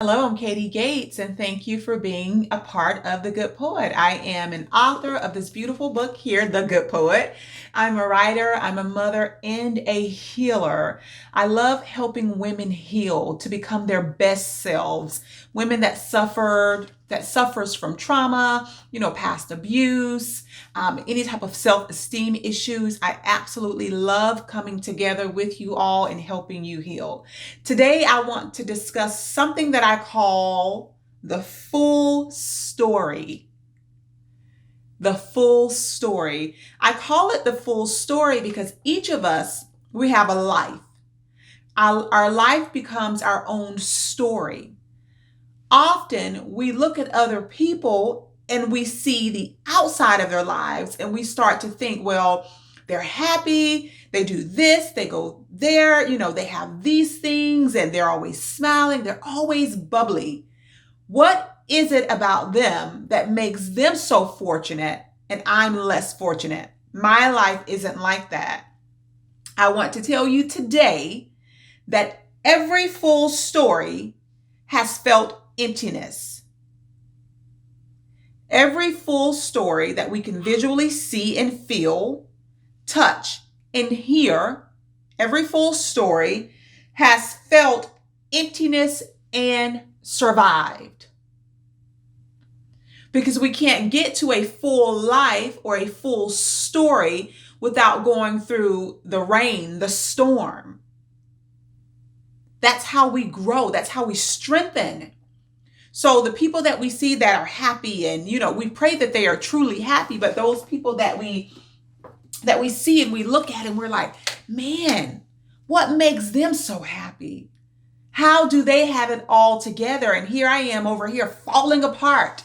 Hello, I'm Katie Gates, and thank you for being a part of The Good Poet. I am an author of this beautiful book here, The Good Poet. I'm a writer, I'm a mother, and a healer. I love helping women heal to become their best selves. Women that suffers from trauma, past abuse, any type of self-esteem issues. I absolutely love coming together with you all and helping you heal. Today, I want to discuss something that I call the full story. The full story. I call it the full story because each of us, we have a life. Our life becomes our own story. Often we look at other people and we see the outside of their lives and we start to think, well, they're happy, they do this, they go there, they have these things and they're always smiling, they're always bubbly. What is it about them that makes them so fortunate and I'm less fortunate? My life isn't like that. I want to tell you today that every full story has felt emptiness. Every full story that we can visually see and feel, touch, and hear, every full story has felt emptiness and survived. Because we can't get to a full life or a full story without going through the rain, the storm. That's how we grow. That's how we strengthen. So the people that we see that are happy and, we pray that they are truly happy, but those people that we see and we look at and we're like, man, what makes them so happy? How do they have it all together? And here I am over here falling apart.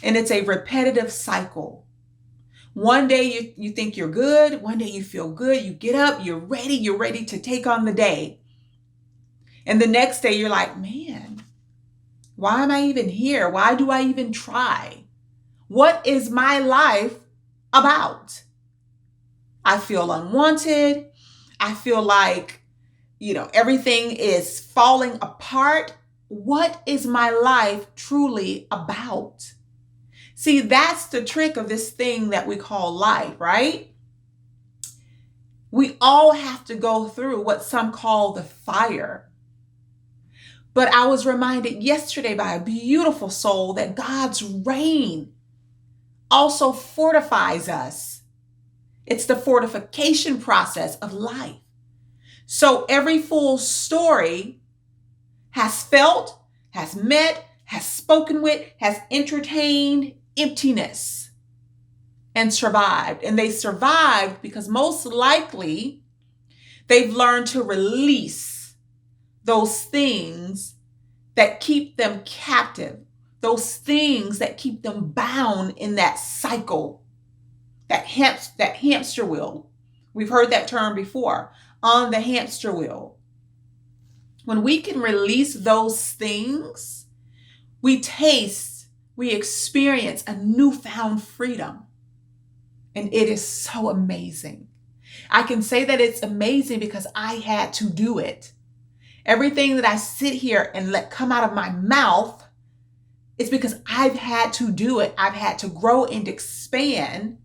And it's a repetitive cycle. One day you think you're good. One day you feel good. You get up, you're ready to take on the day. And the next day you're like, man, why am I even here? Why do I even try? What is my life about? I feel unwanted. I feel like, everything is falling apart. What is my life truly about? See, that's the trick of this thing that we call life, right? We all have to go through what some call the fire. But I was reminded yesterday by a beautiful soul that God's rain also fortifies us. It's the fortification process of life. So every full story has felt, has met, has spoken with, has entertained emptiness and survived. And they survived because most likely they've learned to release those things that keep them captive, those things that keep them bound in that cycle, that hamster wheel. We've heard that term before, on the hamster wheel. When we can release those things, we experience a newfound freedom. And it is so amazing. I can say that it's amazing because I had to do it. Everything that I sit here and let come out of my mouth is because I've had to do it. I've had to grow and expand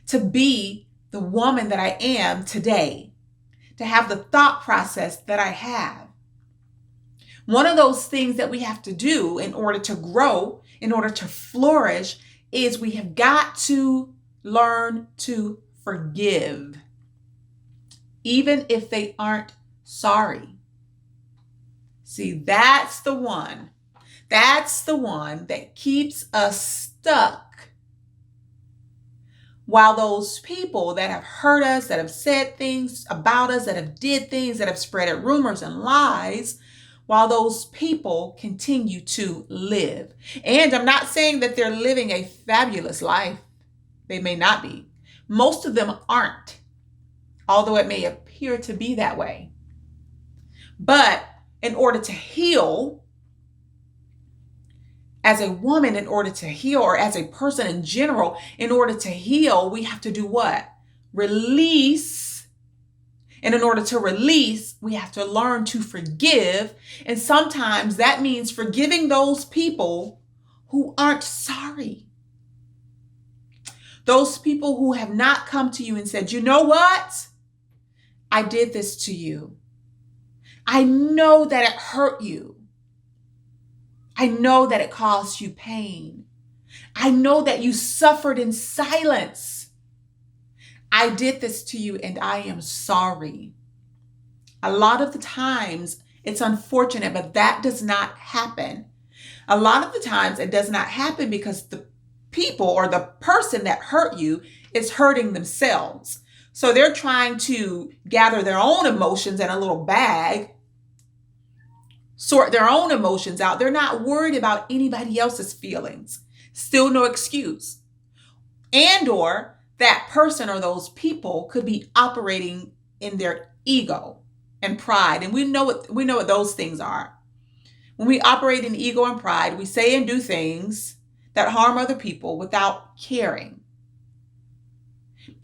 to be the woman that I am today, to have the thought process that I have. One of those things that we have to do in order to grow, in order to flourish, is we have got to learn to forgive, even if they aren't sorry. See, that's the one that keeps us stuck. While those people that have hurt us, that have said things about us, that have did things, that have spread rumors and lies, while those people continue to live. And I'm not saying that they're living a fabulous life. They may not be. Most of them aren't, although it may appear to be that way. But in order to heal, as a woman, in order to heal, or as a person in general, in order to heal, we have to do what? Release And in order to release, we have to learn to forgive. And sometimes that means forgiving those people who aren't sorry. Those people who have not come to you and said, you know what? I did this to you. I know that it hurt you. I know that it caused you pain. I know that you suffered in silence. I did this to you and I am sorry. A lot of the times it's unfortunate, but that does not happen. A lot of the times it does not happen because the people or the person that hurt you is hurting themselves. So they're trying to gather their own emotions in a little bag, sort their own emotions out. They're not worried about anybody else's feelings. Still no excuse. And or that person or those people could be operating in their ego and pride. And we know what those things are. When we operate in ego and pride, we say and do things that harm other people without caring.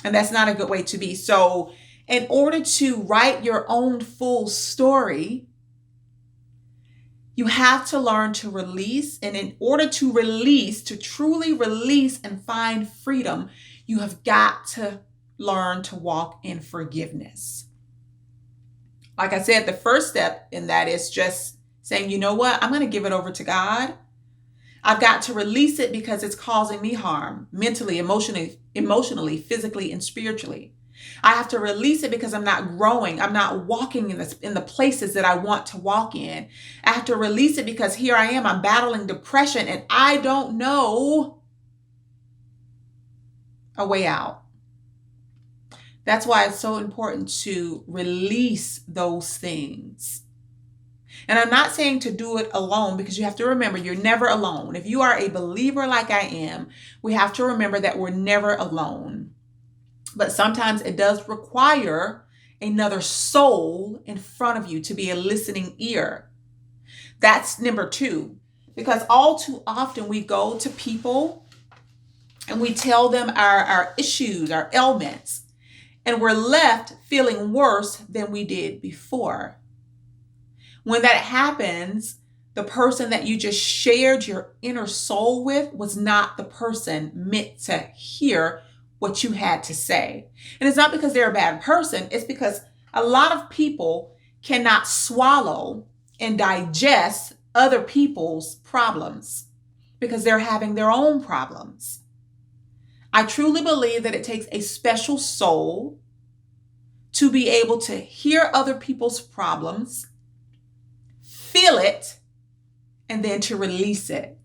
And that's not a good way to be. So in order to write your own full story, you have to learn to release. And in order to release, to truly release and find freedom, you have got to learn to walk in forgiveness. Like I said, the first step in that is just saying, you know what? I'm going to give it over to God. I've got to release it because it's causing me harm mentally, emotionally, physically, and spiritually. I have to release it because I'm not growing. I'm not walking in the places that I want to walk in. I have to release it because here I am. I'm battling depression and I don't know a way out. That's why it's so important to release those things. And I'm not saying to do it alone, because you have to remember you're never alone. If you are a believer like I am, we have to remember that we're never alone. But sometimes it does require another soul in front of you to be a listening ear. That's number 2. Because all too often we go to people and we tell them our issues, our ailments, and we're left feeling worse than we did before. When that happens, the person that you just shared your inner soul with was not the person meant to hear what you had to say. And it's not because they're a bad person. It's because a lot of people cannot swallow and digest other people's problems because they're having their own problems. I truly believe that it takes a special soul to be able to hear other people's problems, feel it, and then to release it.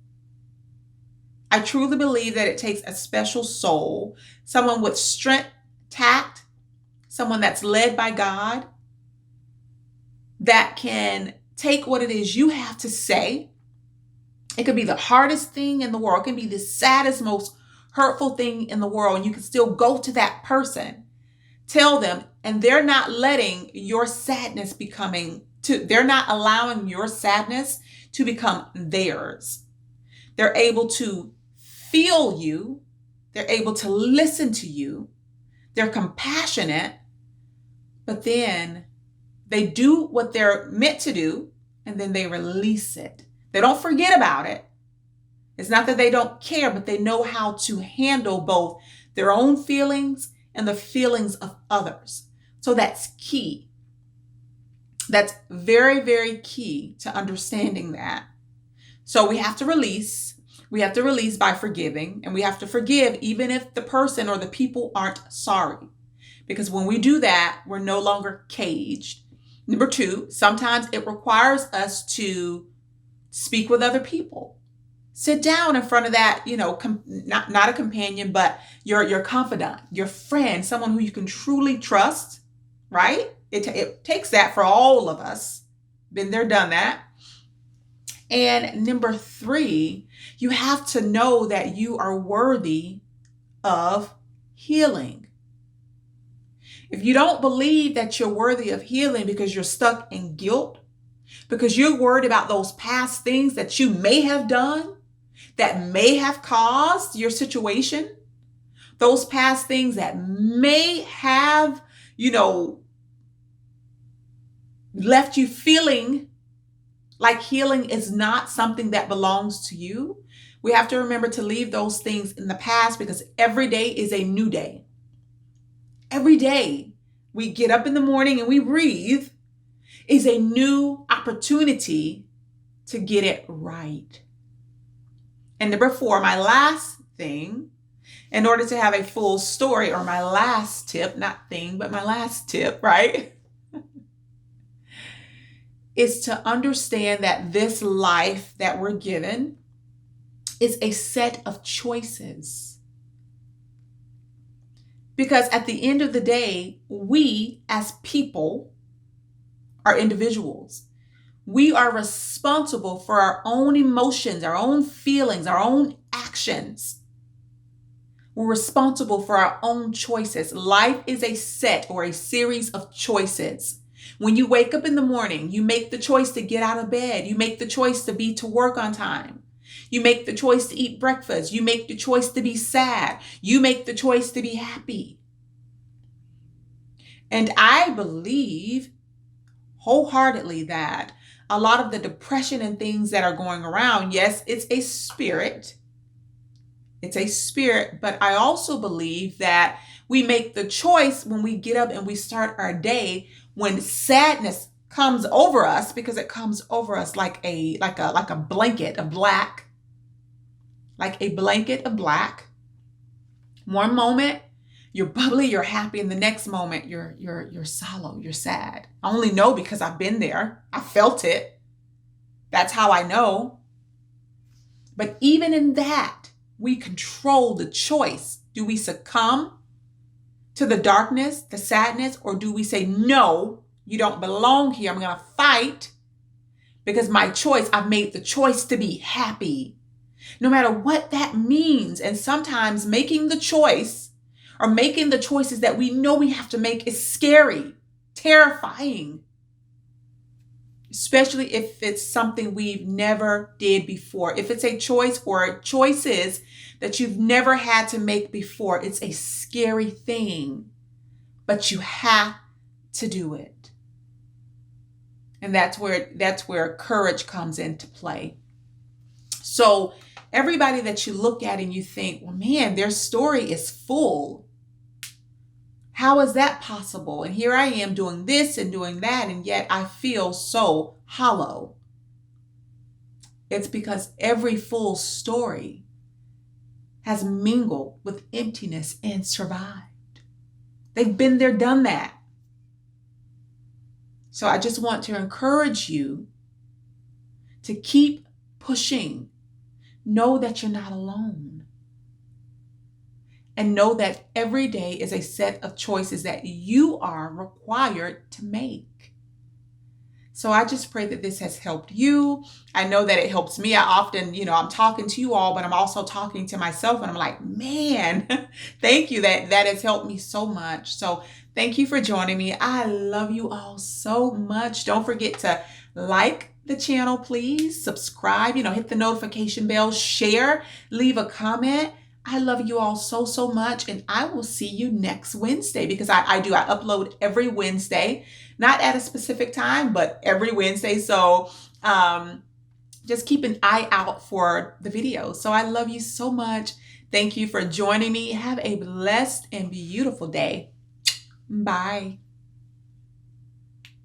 I truly believe that it takes a special soul, someone with strength, tact, someone that's led by God, that can take what it is you have to say. It could be the hardest thing in the world. It can be the saddest, most hurtful thing in the world. And you can still go to that person, tell them, and they're not letting your sadness they're not allowing your sadness to become theirs. They're able to feel you. They're able to listen to you. They're compassionate, but then they do what they're meant to do, and then they release it. They don't forget about it. It's not that they don't care, but they know how to handle both their own feelings and the feelings of others. So that's key. That's very, very key to understanding that. So we have to release. We have to release by forgiving, and we have to forgive even if the person or the people aren't sorry. Because when we do that, we're no longer caged. Number 2, sometimes it requires us to speak with other people. Sit down in front of that, not a companion, but your confidant, your friend, someone who you can truly trust, right? It takes that for all of us. Been there, done that. And number 3, you have to know that you are worthy of healing. If you don't believe that you're worthy of healing because you're stuck in guilt, because you're worried about those past things that you may have done, that may have caused your situation, those past things that may have, left you feeling like healing is not something that belongs to you, we have to remember to leave those things in the past, because every day is a new day. Every day we get up in the morning and we breathe is a new opportunity to get it right. And number 4, my last thing, in order to have a full story, or my last tip, not thing, but my last tip, right? is to understand that this life that we're given is a set of choices. Because at the end of the day, we as people are individuals. We are responsible for our own emotions, our own feelings, our own actions. We're responsible for our own choices. Life is a set or a series of choices. When you wake up in the morning, you make the choice to get out of bed. You make the choice to be to work on time. You make the choice to eat breakfast. You make the choice to be sad. You make the choice to be happy. And I believe wholeheartedly that a lot of the depression and things that are going around, yes, it's a spirit. It's a spirit, but I also believe that we make the choice when we get up and we start our day, when sadness comes over us, because it comes over us like a blanket of black, like a blanket of black. One moment you're bubbly, you're happy, and the next moment you're sallow, you're sad. I only know because I've been there. I felt it. That's how I know. But even in that, we control the choice. Do we succumb to the darkness, the sadness, or do we say, no, you don't belong here. I'm going to fight because my choice, I've made the choice to be happy, no matter what that means. And sometimes making the choice or making the choices that we know we have to make is scary, terrifying, especially if it's something we've never did before. If it's a choice or choices that you've never had to make before, it's a scary thing, but you have to do it. And that's where courage comes into play. So everybody that you look at and you think, well, man, their story is full. How is that possible? And here I am doing this and doing that, and yet I feel so hollow. It's because every full story has mingled with emptiness and survived. They've been there, done that. So I just want to encourage you to keep pushing. Know that you're not alone. And know that every day is a set of choices that you are required to make. So I just pray that this has helped you. I know that it helps me. I often, I'm talking to you all, but I'm also talking to myself, and I'm like, man, thank you. That has helped me so much. So thank you for joining me. I love you all so much. Don't forget to like the channel, please. Subscribe, hit the notification bell, share, leave a comment. I love you all so, so much, and I will see you next Wednesday, because I upload every Wednesday, not at a specific time, but every Wednesday. So just keep an eye out for the videos. So I love you so much. Thank you for joining me. Have a blessed and beautiful day. Bye.